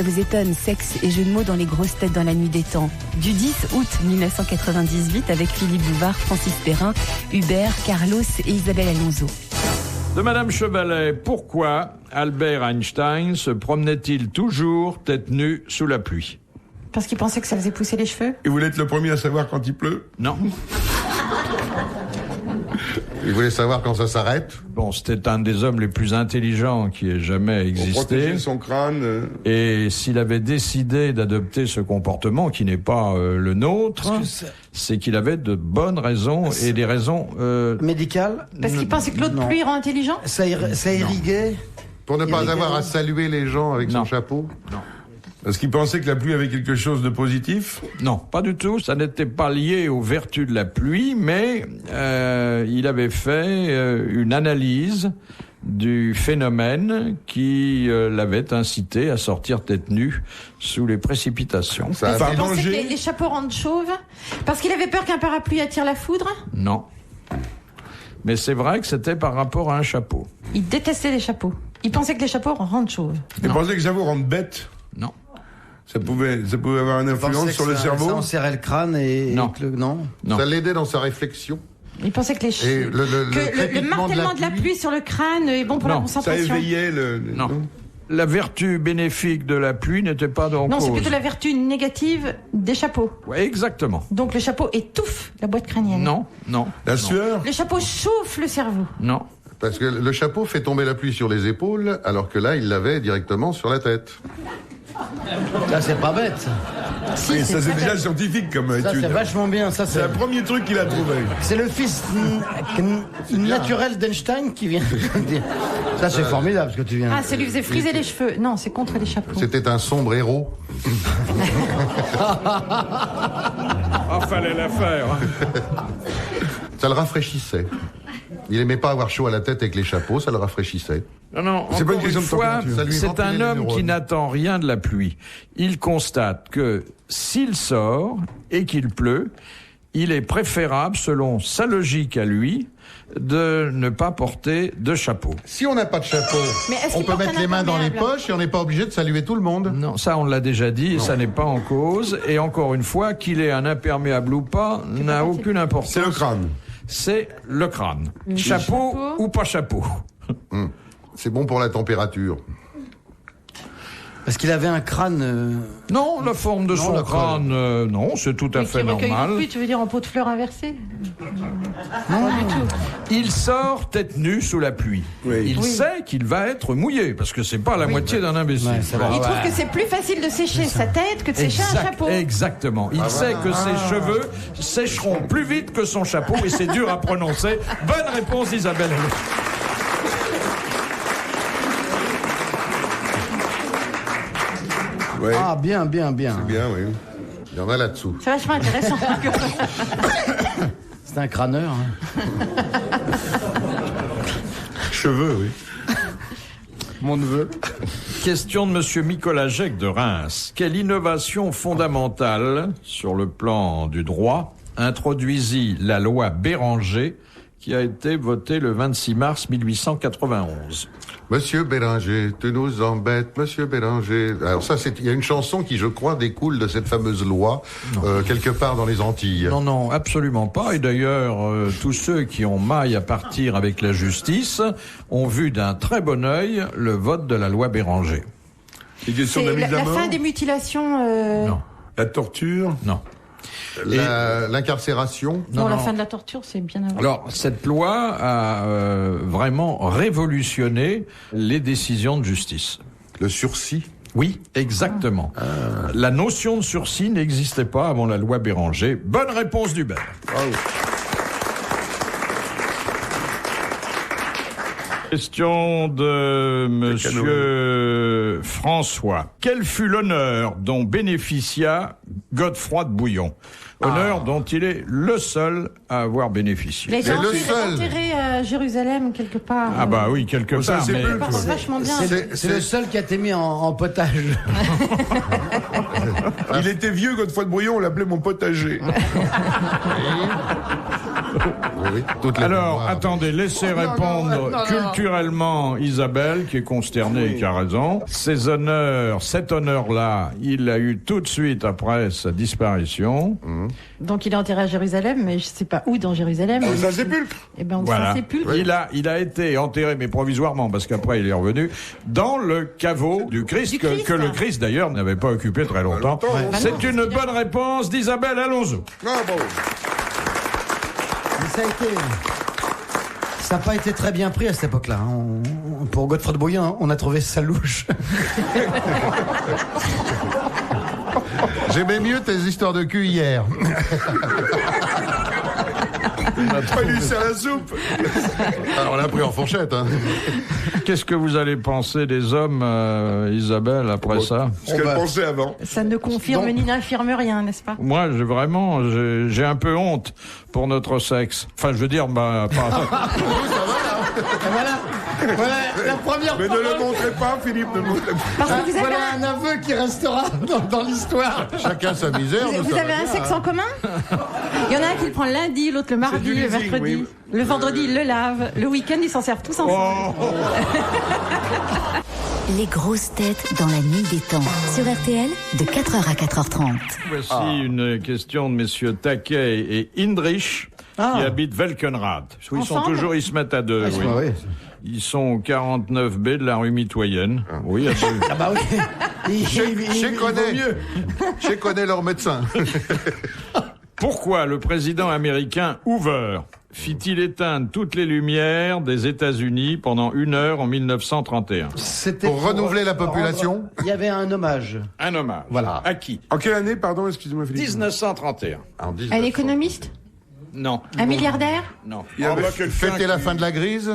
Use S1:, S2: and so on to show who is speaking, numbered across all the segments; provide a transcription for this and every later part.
S1: ça vous étonne, sexe et jeux de mots dans les grosses têtes dans la nuit des temps. Du 10 août 1998 avec Philippe Bouvard, Francis Perrin, Hubert, Carlos et Isabelle Alonso.
S2: De Madame Chevalet, pourquoi Albert Einstein se promenait-il toujours tête nue sous la pluie?
S3: Parce qu'il pensait que ça faisait pousser les cheveux.
S4: Et vous voulez être le premier à savoir quand il pleut?
S2: Non.
S5: Il voulait savoir quand ça s'arrête.
S2: Bon, c'était un des hommes les plus intelligents qui ait jamais existé.
S4: Pour protéger son crâne.
S2: Et s'il avait décidé d'adopter ce comportement qui n'est pas le nôtre, c'est qu'il avait de bonnes raisons et des raisons...
S6: médicales.
S3: Parce qu'il pensait que l'eau de pluie rend intelligent.
S6: Ça irriguait.
S5: Pour ne pas avoir à saluer les gens avec son chapeau.
S2: Non.
S4: Parce qu'il pensait que la pluie avait quelque chose de positif?
S2: Non, pas du tout. Ça n'était pas lié aux vertus de la pluie, mais il avait fait une analyse du phénomène qui l'avait incité à sortir tête nue sous les précipitations.
S4: Ça a
S3: Parce
S4: fait
S3: qu'il pensait
S4: danger.
S3: que les chapeaux rendent chauves. Parce qu'il avait peur qu'un parapluie attire la foudre.
S2: Non. Mais c'est vrai que c'était par rapport à un chapeau.
S3: Il détestait les chapeaux. Il pensait que les chapeaux rendent chauves.
S4: Il pensait que ça vous rende bête?
S2: Non.
S4: Ça pouvait avoir une influence sur le cerveau?
S6: Ça enserrait le crâne et...
S2: Non.
S6: Non.
S5: Ça l'aidait dans sa réflexion.
S3: Il pensait que
S5: Et
S3: le martèlement de la pluie sur le crâne est bon pour la
S2: Non,
S4: Ça
S3: concentration.
S4: éveillait le...
S2: Non. La vertu bénéfique de la pluie n'était pas en
S3: Non,
S2: cause.
S3: c'est plutôt la vertu négative des chapeaux.
S2: Ouais, exactement.
S3: Donc le chapeau étouffe la boîte crânienne.
S2: Non, non.
S4: La
S2: non,
S4: sueur?
S3: Le chapeau chauffe le cerveau.
S2: Non.
S5: Parce que le chapeau fait tomber la pluie sur les épaules, alors que là, il l'avait directement sur la tête.
S6: Là, c'est pas bête.
S3: Si,
S4: Et ça, c'est
S3: très
S4: déjà
S3: bête.
S4: scientifique comme
S6: Ça,
S4: étude.
S6: c'est vachement bien. Ça,
S4: C'est le premier truc qu'il a trouvé.
S6: C'est le fils naturel d'Einstein qui vient de dire. Ça, c'est formidable ce que tu viens.
S3: Ah, ça lui faisait friser les cheveux. Non, c'est contre les chapeaux.
S5: C'était un sombre héros.
S2: Ah, fallait la faire.
S5: Ça le rafraîchissait. Il aimait pas avoir chaud à la tête avec les chapeaux, ça le rafraîchissait.
S2: Non, non,
S4: C'est pas une
S2: encore
S4: question
S2: une
S4: de
S2: fois,
S4: température.
S5: Ça lui
S2: c'est
S5: ventilait
S2: un
S5: les
S2: homme qui
S5: neurones.
S2: n'attend rien de la pluie. Il constate que s'il sort et qu'il pleut, il est préférable, selon sa logique à lui, de ne pas porter de chapeau.
S5: Si on n'a pas de chapeau,
S3: Mais est-ce
S5: on
S3: qu'il
S5: peut
S3: porte
S5: mettre
S3: un
S5: les mains dans les
S3: imperméable
S5: poches et on n'est pas obligé de saluer tout le monde.
S2: Non, ça on l'a déjà dit, et ça n'est pas en cause. Et encore une fois, qu'il ait un imperméable ou pas, n'a aucune importance.
S4: C'est le crâne.
S2: C'est le crâne. Chapeau ou pas chapeau.
S5: C'est bon pour la température.
S6: Parce qu'il avait un crâne.
S2: Non, la forme de son
S6: le
S2: crâne, non, c'est tout à
S3: Mais
S2: fait
S3: qui recueille
S2: normal.
S3: du pluie, tu veux dire en pot de fleurs inversée?
S6: Non,
S2: Il sort tête nue sous la pluie.
S4: Oui.
S2: Il sait qu'il va être mouillé, parce que c'est pas la moitié d'un imbécile.
S6: Ouais, c'est vrai.
S3: Il trouve que c'est plus facile de sécher sa tête que de sécher un chapeau.
S2: Exactement. Il sait que ses cheveux sécheront plus vite que son chapeau, et c'est dur à prononcer. Bonne réponse d'Isabelle.
S4: Ouais.
S6: Ah, bien, bien, bien.
S4: Bien, oui.
S5: Il y en a là-dessous.
S3: C'est vachement intéressant.
S6: C'est un crâneur. Hein.
S4: Cheveux, oui. Mon neveu.
S2: Question de monsieur Nicolas Jec de Reims. Quelle innovation fondamentale sur le plan du droit introduisit la loi Béranger qui a été votée le 26 mars 1891?
S5: Monsieur Béranger, tu nous embêtes, Monsieur Béranger. Alors ça, il y a une chanson qui, je crois, découle de cette fameuse loi, quelque part dans les Antilles.
S2: Non, non, absolument pas. Et d'ailleurs, tous ceux qui ont maille à partir avec la justice ont vu d'un très bon œil le vote de la loi Béranger.
S4: Les questions de
S3: C'est
S4: la mise à
S3: la
S4: mort.
S3: fin des mutilations.
S2: Non,
S4: La torture.
S2: non.
S5: L'incarcération.
S3: Non, la
S2: non.
S3: fin de la torture, c'est bien avant.
S2: Alors, cette loi a vraiment révolutionné les décisions de justice.
S5: Le sursis.
S2: Oui, exactement. La notion de sursis n'existait pas avant la loi Béranger. Bonne réponse d'Hubert. Question de monsieur François. Quel fut l'honneur dont bénéficia Godefroy de Bouillon? Honneur dont il est le seul à avoir bénéficié.
S3: Il a été
S5: C'est le seul.
S3: enterré à Jérusalem quelque part.
S2: Ah bah oui, quelque
S4: Ça,
S2: part,
S4: c'est
S2: mais...
S4: peu.
S3: C'est vachement bien.
S6: C'est le seul qui a été mis en potage.
S4: Il était vieux, Godefroy de Bouillon, on l'appelait mon potager.
S5: Oui, toutes les
S2: Alors,
S5: mémoires.
S2: attendez, laissez répondre culturellement Isabelle, qui est consternée et qui a raison. Ces honneurs, cet honneur-là, il l'a eu tout de suite après sa disparition.
S3: Donc il est enterré à Jérusalem, mais je sais pas où dans Jérusalem.
S4: Dans un sépulcre.
S3: Eh ben, on
S2: Voilà.
S3: sépulcre.
S2: Il a été enterré, mais provisoirement, parce qu'après il est revenu, dans le caveau du Christ, que le Christ d'ailleurs n'avait pas occupé très longtemps. C'est une bonne réponse d'Isabelle Alonso.
S4: Bravo.
S6: Mais ça n'a pas été très bien pris à cette époque-là. Pour Godefroy de Bouillon, on a trouvé ça louche.
S5: J'aimais mieux tes histoires de cul hier.
S4: Pas lui, c'est la soupe.
S5: Alors on l'a pris en fourchette. Hein.
S2: Qu'est-ce que vous allez penser des hommes, Isabelle, après ça?
S4: Ce qu'elle pensait avant.
S3: Ça ne confirme ni n'infirme rien, n'est-ce pas?
S2: Moi, j'ai un peu honte pour notre sexe. Enfin, je veux dire, pas...
S6: Voilà la première
S4: Mais ne le montrez pas, Philippe, ne montrez pas.
S3: Parce que vous avez,
S6: Voilà un aveu qui restera dans l'histoire.
S5: Chacun sa misère.
S3: vous avez un sexe en commun? Il y en a un qui le prend le lundi, l'autre le mardi,
S4: du
S3: le
S4: leasing,
S3: mercredi.
S4: oui.
S3: Le vendredi, il le lave. Le week-end, ils s'en servent tous ensemble.
S7: Les grosses têtes dans la nuit des temps. Sur RTL, de 4h à 4h30.
S2: Voici une question de messieurs Taquet et Indrich, qui habitent Welkenrad. Ils se mettent à deux. Oui.
S6: Oui.
S2: Ils sont au 49B de la rue Mitoyenne. Oui, absolument.
S6: Ah bah oui.
S5: Je connais leur médecin.
S2: Pourquoi le président américain Hoover fit-il éteindre toutes les lumières des États-Unis pendant 1 heure en 1931?
S6: C'était
S5: Pour renouveler la population.
S6: Il y avait un hommage.
S2: Un hommage.
S6: Voilà.
S2: À qui?
S4: En quelle année, pardon, excusez-moi, Philippe?
S2: 1931.
S3: Un économiste?
S2: Non.
S3: Un milliardaire?
S2: Non.
S4: Il y avait
S5: Fêter la fin de la crise,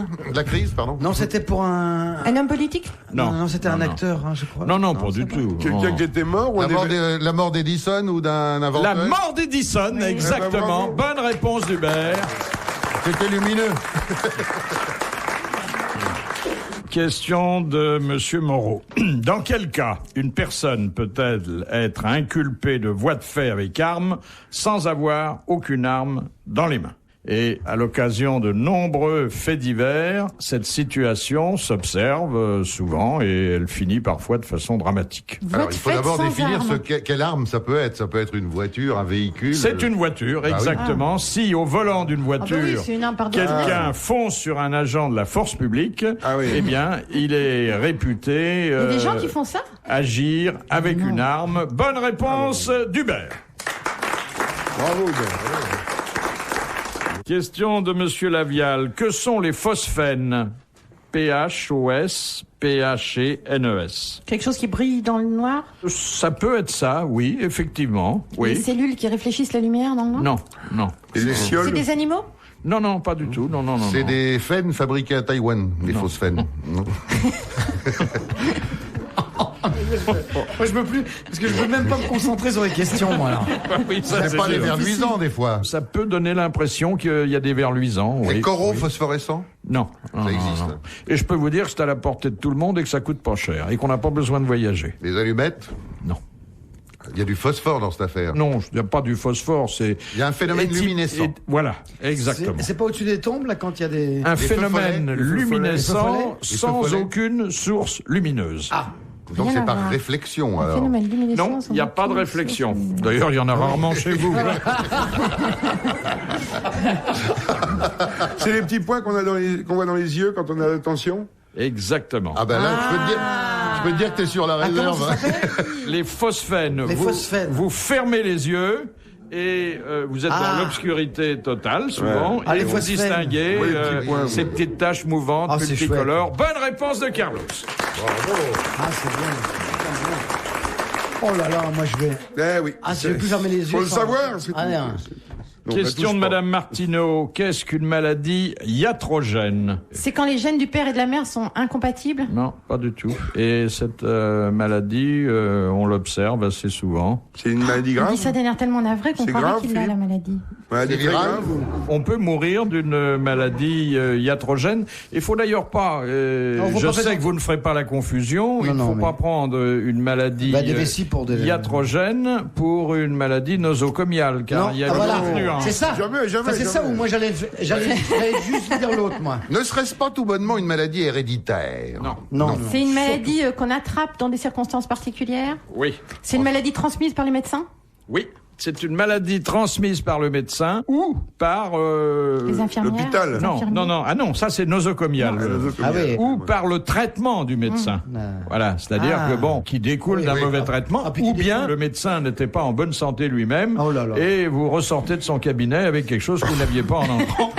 S5: pardon.
S6: Non, c'était pour un...
S3: Un homme politique?
S2: Non.
S6: C'était un acteur, hein, je crois.
S2: Non, pas du tout.
S4: quelqu'un qui était mort ou
S5: La mort d'Edison ou d'un inventeur.
S2: La mort d'Edison, exactement.
S4: bravo.
S2: Bonne réponse d'Hubert.
S5: C'était lumineux.
S2: Question de Monsieur Moreau. Dans quel cas une personne peut-elle être inculpée de voie de fait avec arme sans avoir aucune arme dans les mains? Et à l'occasion de nombreux faits divers, cette situation s'observe souvent et elle finit parfois de façon dramatique.
S5: Alors, il faut d'abord définir quelle arme ça peut être. Ça peut être une voiture, un véhicule.
S2: C'est une voiture, exactement.
S5: Oui.
S2: Si au volant d'une voiture,
S3: c'est une arme par
S2: quelqu'un
S3: définition.
S2: fonce sur un agent de la force publique, eh bien, il est réputé
S3: Il y a des gens qui font ça?
S2: agir avec une arme. Bonne réponse d'Hubert.
S4: Bravo,
S2: Question de Monsieur Lavial. Que sont les phosphènes? PHOS, PHENES.
S3: Quelque chose qui brille dans le noir?
S2: Ça peut être ça, oui, effectivement.
S3: Les
S2: Oui.
S3: cellules qui réfléchissent la lumière dans le noir?
S2: Non.
S4: Et les
S3: C'est
S4: cioles.
S3: des animaux?
S2: Non, pas du tout. Non.
S5: C'est des phènes fabriqués à Taïwan, les fausses phènes. Non.
S6: Moi, je peux plus, parce que je peux même pas me concentrer sur les questions, moi, là.
S2: Oui, ça,
S5: C'est pas
S2: sûr.
S5: des vers luisants, des fois.
S2: Ça peut donner l'impression qu'il y a des vers luisants.
S5: Les
S2: Oui.
S5: coraux
S2: Oui.
S5: phosphorescents.
S2: Non.
S5: Ça existe.
S2: Non. Et je peux vous dire que c'est à la portée de tout le monde et que ça coûte pas cher et qu'on n'a pas besoin de voyager.
S5: Les allumettes.
S2: Non.
S5: Il y a du phosphore dans cette affaire.
S2: Non, il n'y a pas du phosphore, c'est...
S5: Il y a un phénomène luminescent.
S2: Voilà, exactement.
S6: C'est pas au-dessus des tombes, là, quand il y a des...
S2: Un
S5: feux
S2: phénomène
S5: follets,
S2: luminescent
S5: les feux
S2: sans
S5: follets.
S2: aucune source lumineuse.
S6: Ah,
S5: Donc
S3: Rien
S5: c'est
S3: à
S5: par
S3: voir.
S5: réflexion,
S3: Un
S5: alors.
S3: phénomène luminescent.
S2: Non,
S3: sans
S2: il n'y a pas de
S3: aucune
S2: réflexion.
S3: source.
S2: D'ailleurs, il y en a rarement chez vous.
S4: C'est les petits points qu'on voit dans les yeux quand on a l'attention.
S2: Exactement.
S5: Ah ben là, je peux te dire que t'es sur la réserve.
S2: Les phosphènes.
S6: Les phosphènes.
S2: Vous fermez les yeux et vous êtes dans l'obscurité totale, souvent,
S6: Ah,
S2: et
S6: les
S2: vous
S6: phosphènes.
S2: distinguez
S4: Oui, les petits points,
S2: ces
S4: oui.
S2: petites taches mouvantes,
S6: Ah, c'est
S2: multicolores. Bonne réponse de Carlos.
S6: Ah, c'est bien. Oh là là, moi, je vais...
S4: Eh oui.
S6: Ah, si je vais plus fermer les yeux...
S4: Faut le
S6: sans-
S4: savoir. c'est
S6: Ah,
S4: tout.
S6: non.
S4: Non,
S2: Question
S4: touche
S2: de
S4: pas.
S2: Madame Martineau. Qu'est-ce qu'une maladie iatrogène?
S3: C'est quand les gènes du père et de la mère sont incompatibles?
S2: Non, pas du tout. Et cette maladie, on l'observe assez souvent.
S4: C'est une maladie
S3: Il
S4: grave.
S3: dit ça d'un air tellement navré qu'on
S4: C'est
S3: croirait
S4: grave,
S3: qu'il a
S4: Philippe
S3: la maladie.
S4: Maladie
S5: C'est
S4: très
S5: viral.
S4: grave.
S2: On peut mourir d'une maladie iatrogène. Il faut d'ailleurs pas.
S6: faut
S2: Je
S6: pas
S2: sais
S6: faire-
S2: que vous ne ferez pas la confusion. Il ne faut
S6: mais-
S2: pas prendre une maladie
S6: Bah, des vessies pour des...
S2: iatrogène pour une maladie nosocomiale, car
S6: Non,
S2: il y a
S6: ah,
S2: une
S6: voilà.
S2: autre nuance.
S6: C'est ça.
S4: Jamais.
S6: Enfin, c'est ça où moi j'allais juste dire l'autre, moi.
S5: Ne serait-ce pas tout bonnement une maladie héréditaire?
S6: Non.
S3: C'est une maladie qu'on attrape dans des circonstances particulières.
S2: Oui.
S3: C'est une maladie transmise par les médecins.
S2: Oui. C'est une maladie transmise par le médecin ou par...
S3: Les infirmières.
S4: l'hôpital.
S3: les
S2: Non,
S3: infirmiers.
S2: non. Ah non, ça c'est nosocomial.
S6: Ah oui.
S2: Ou par le traitement du médecin. Voilà, c'est-à-dire
S6: Ah.
S2: que bon, qui découle d'un mauvais traitement,
S6: Ah, puis
S2: ou
S6: qui
S2: bien
S6: découle.
S2: le médecin n'était pas en bonne santé lui-même,
S6: Oh là là.
S2: et vous ressortez de son cabinet avec quelque chose que vous n'aviez pas en entrant.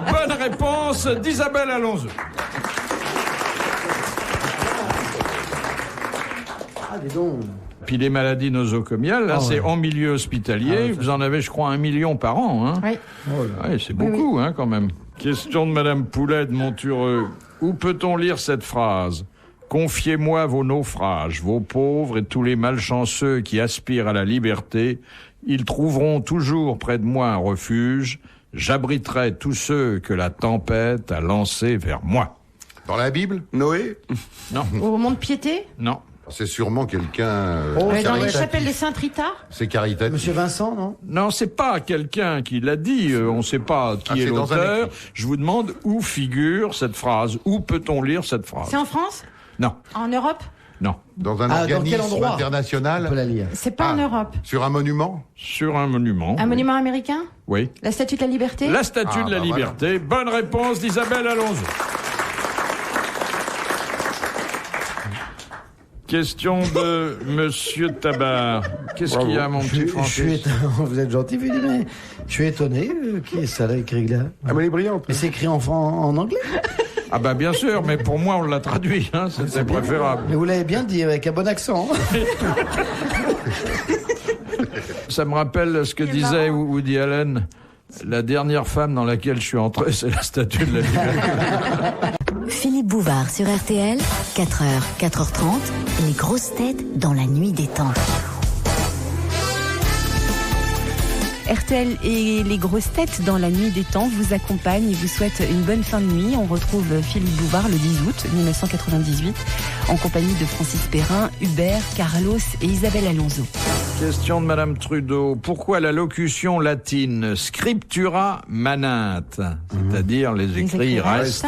S2: Bonne réponse d'Isabelle Alonso.
S6: Ah, dis donc.
S2: Puis les maladies nosocomiales, là, c'est en milieu hospitalier. Vous en avez, je crois, 1 million par an. Hein.
S3: Oui.
S2: Ouais, c'est beaucoup, hein, quand même. Question de Madame Poulet de Montureux. Où peut-on lire cette phrase? Confiez-moi vos naufrages, vos pauvres et tous les malchanceux qui aspirent à la liberté. Ils trouveront toujours près de moi un refuge. J'abriterai tous ceux que la tempête a lancés vers moi.
S5: Dans la Bible?
S4: Noé?
S2: Non,
S3: Au Mont de Piété.
S2: non.
S5: C'est sûrement quelqu'un...
S3: Dans les
S5: caritatif.
S3: chapelles des Saint-Rita.
S5: C'est caritatif.
S6: Monsieur Vincent, non?
S2: Non, c'est pas quelqu'un qui l'a dit. On ne sait pas qui est
S5: c'est dans un
S2: l'auteur.
S5: écrit.
S2: Je vous demande où figure cette phrase. Où peut-on lire cette phrase?
S3: C'est en France?
S2: Non,
S3: En Europe?
S2: non.
S5: Dans un
S6: Ah, dans quel
S5: organisme
S6: endroit On
S5: international?
S6: peut la lire.
S3: C'est pas en Europe.
S5: Sur un monument?
S2: Sur un monument.
S3: Un monument américain?
S2: Oui.
S3: La Statue de la Liberté?
S2: La Statue de la
S5: bah
S2: Liberté. Bonne réponse d'Isabelle Alonso. Question de Monsieur Tabar. Qu'est-ce qu'il y a, mon petit
S6: Je suis
S2: Francis?
S6: étonné. Vous êtes gentil, Philippe, mais je suis étonné. Qui est ça là écrit là?
S4: Ah, mais elle est brillante.
S6: Mais c'est écrit en anglais.
S2: Ah bah bien sûr, mais pour moi on l'a traduit, hein, c'est préférable.
S6: Mais vous l'avez bien dit avec un bon accent.
S2: Ça me rappelle ce que disait Woody Allen. La dernière femme dans laquelle je suis entré, c'est la Statue de la Liberté.
S7: Philippe Bouvard sur RTL, 4h, 4h30, les grosses têtes dans la nuit des temps.
S1: RTL et les grosses têtes dans la nuit des temps vous accompagnent et vous souhaitent une bonne fin de nuit. On retrouve Philippe Bouvard le 10 août 1998 en compagnie de Francis Perrin, Hubert, Carlos et Isabelle Alonso.
S2: Question de Madame Trudeau. Pourquoi la locution latine scriptura manent, c'est-à-dire les écrits restent,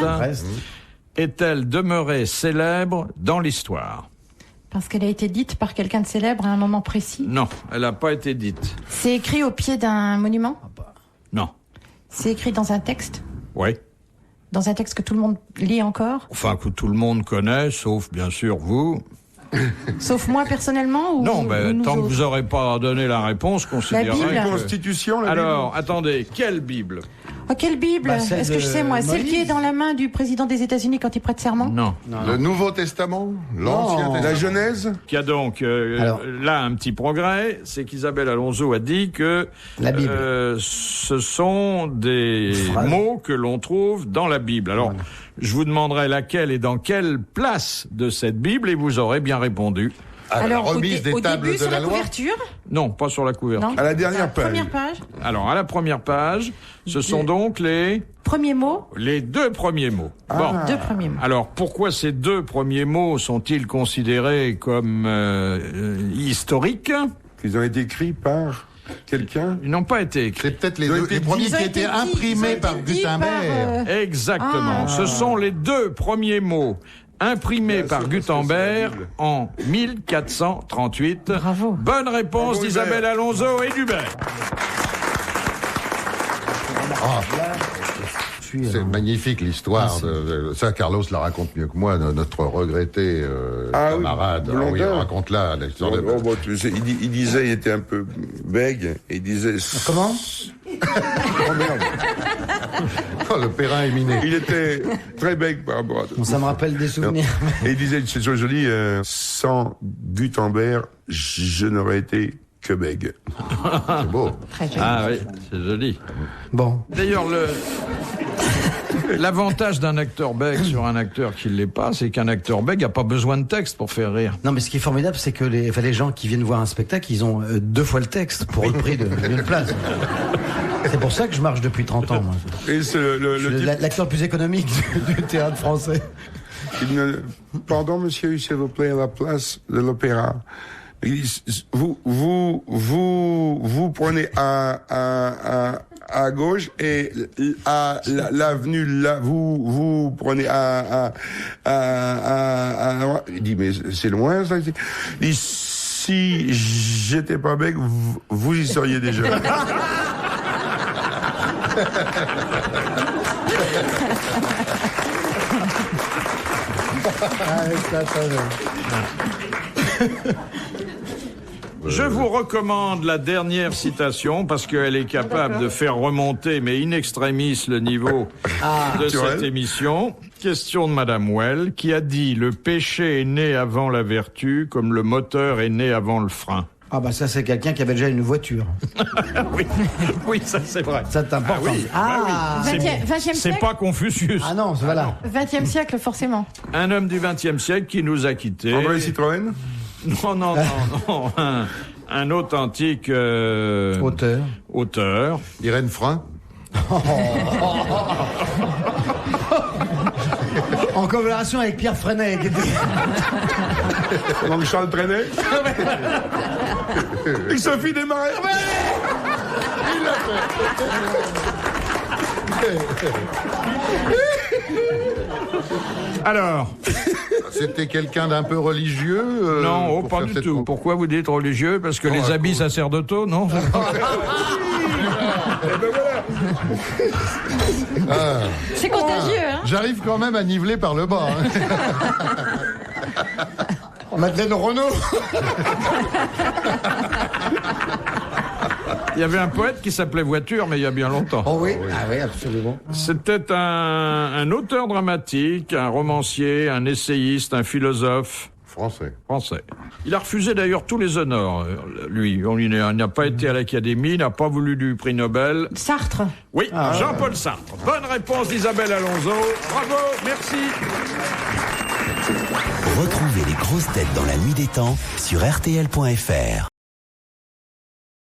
S2: est-elle demeurée célèbre dans l'histoire?
S3: Parce qu'elle a été dite par quelqu'un de célèbre à un moment précis.
S2: Non, elle n'a pas été dite.
S3: C'est écrit au pied d'un monument.
S2: Non.
S3: C'est écrit dans un texte.
S2: Oui.
S3: Dans un texte que tout le monde lit encore.
S2: Enfin, que tout le monde connaît, sauf bien sûr vous.
S3: Sauf moi personnellement ou
S2: Non,
S3: ou
S2: ben,
S3: nous
S2: tant que
S3: autres.
S2: vous n'aurez pas donné la réponse, considérez
S3: Bible.
S2: que...
S4: Constitution, la
S2: Alors, attendez, quelle Bible?
S3: Oh, quelle Bible?
S6: Bah, celle
S3: Est-ce que je
S6: de
S3: sais moi? Celle qui est
S6: Moïse.
S3: dans la main du président des États-Unis quand il prête serment?
S2: Non.
S5: Le Nouveau Testament? L'Ancien
S6: Non.
S5: Testament?
S4: La Genèse?
S2: Il y a donc
S6: Alors.
S2: là un petit progrès, c'est qu'Isabelle Alonso a dit que
S6: La Bible.
S2: ce sont des
S6: Phrases.
S2: mots que l'on trouve dans la Bible. Alors, je vous demanderai laquelle et dans quelle place de cette Bible et vous aurez bien répondu.
S5: À la
S3: au
S5: remise des
S3: au
S5: tables
S3: début,
S5: de
S3: sur
S5: la
S3: la
S5: loi?
S3: couverture?
S2: Non, pas sur la couverture.
S3: Non.
S4: À la dernière page.
S3: Première page.
S2: Alors, à la première page, ce sont donc les
S3: Premier mot.
S2: deux premiers mots. Bon.
S3: Deux premiers mots.
S2: Alors, pourquoi ces deux premiers mots sont-ils considérés comme historiques?
S4: Ils ont été écrits par quelqu'un?
S2: Ils n'ont pas été écrits.
S5: C'est peut-être les,
S4: Ils ont
S5: deux,
S4: été
S5: les premiers
S3: Ils ont
S5: qui
S3: été
S5: étaient
S3: dit-
S5: imprimés
S3: ils ont
S5: par
S3: été dit
S5: Gutenberg.
S2: Exactement. Ce sont les deux premiers mots imprimés par Gutenberg en 1438.
S3: Bravo.
S2: Bonne réponse
S4: Bravo,
S2: d'Isabelle
S4: Hubert.
S2: Alonso et d'Hubert.
S5: C'est magnifique l'histoire. Ça, Carlos la raconte mieux que moi, notre regretté
S4: Ah oui,
S5: camarade.
S4: Blondin.
S5: Raconte-la l'histoire de...
S4: Bon, tu sais, il disait, il était un peu bègue, et il disait...
S6: Comment?
S4: Oh merde.
S5: Oh, le Perrin est miné.
S4: Il était très bègue par rapport à...
S6: Bon, ça me rappelle des souvenirs.
S4: Et il disait, c'est joli, sans Gutenberg, je n'aurais été que bègue.
S5: C'est beau.
S3: Très joli.
S2: Ah oui, c'est joli.
S6: Bon.
S2: D'ailleurs, l'avantage d'un acteur bègue sur un acteur qui ne l'est pas, c'est qu'un acteur bègue n'a pas besoin de texte pour faire rire.
S6: Non, mais ce qui est formidable, c'est que les gens qui viennent voir un spectacle, ils ont 2 fois le texte pour le prix d'une place. C'est pour ça que je marche depuis 30 ans, moi.
S4: Et c'est
S6: Je suis l'acteur le plus économique du théâtre français.
S4: Pardon, monsieur, s'il vous plaît, à la place de l'opéra. Vous prenez à gauche et à l'avenue là vous prenez à il dit mais c'est loin ça. Il dit si j'étais pas bête vous y seriez déjà.
S2: Je vous recommande la dernière citation parce qu'elle est capable de faire remonter, mais in extremis, le niveau de cette émission. Question de Madame Well, qui a dit « Le péché est né avant la vertu, comme le moteur est né avant le frein ».
S6: Ah bah ça c'est quelqu'un qui avait déjà une voiture.
S2: Oui, ça c'est vrai.
S6: Ça t'importe.
S2: Ah oui.
S3: 20e
S2: C'est
S3: siècle.
S2: pas Confucius.
S6: Ah non, voilà.
S3: 20e siècle, forcément.
S2: Un homme du 20e siècle qui nous a quittés.
S4: André Citroën.
S2: Non. Un authentique auteur.
S5: Irène Frein.
S6: En collaboration avec Pierre Freinet.
S4: Donc Charles Trenet. Et Sophie Desmarais.
S5: Il l'a fait.
S2: Alors,
S5: C'était quelqu'un d'un peu religieux
S2: non,
S5: pour
S2: pas
S5: faire
S2: du
S5: cette
S2: tout. Pourquoi vous dites religieux? Parce que les habits sacerdotaux, non?
S3: C'est contagieux, hein.
S5: J'arrive quand même à niveler par le bas. Hein.
S6: Madeleine Renaud.
S2: Il y avait un poète qui s'appelait Voiture, mais il y a bien longtemps.
S6: Oh oui. Ah oui, absolument.
S2: C'était un auteur dramatique, un romancier, un essayiste, un philosophe
S5: Français.
S2: Il a refusé d'ailleurs tous les honneurs, lui. Il n'a pas été à l'Académie, il n'a pas voulu du prix Nobel.
S3: Sartre.
S2: Oui, Jean-Paul Sartre. Bonne réponse d'Isabelle Alonso. Bravo, merci.
S8: Retrouvez les grosses têtes dans la nuit des temps sur RTL.fr.